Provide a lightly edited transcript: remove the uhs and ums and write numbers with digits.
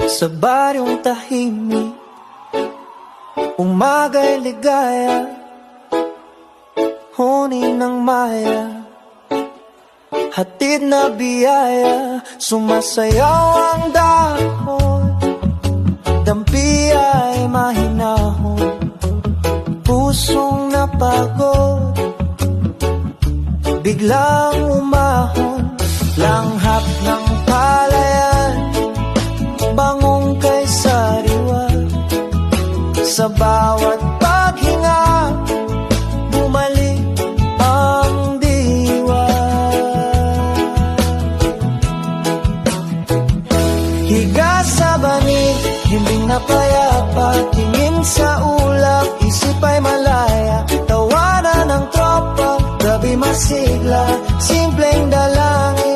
Sa baryong tahimik, umaga'y ligaya, huni ng maya, hatid na biyaya. Sumasayaw ang dahon, dampi ay mahinahon, pusong napagod, biglang umahon. Langhap ng palayan, bangong kay sariwa, sa bawat paghinga, bumalik ang diwa. Higa sa banig, himbing na payapa, tingin sa ulap, isip ay malaya. Tawanan ng tropa, gabi masigla, simpleng dalangin,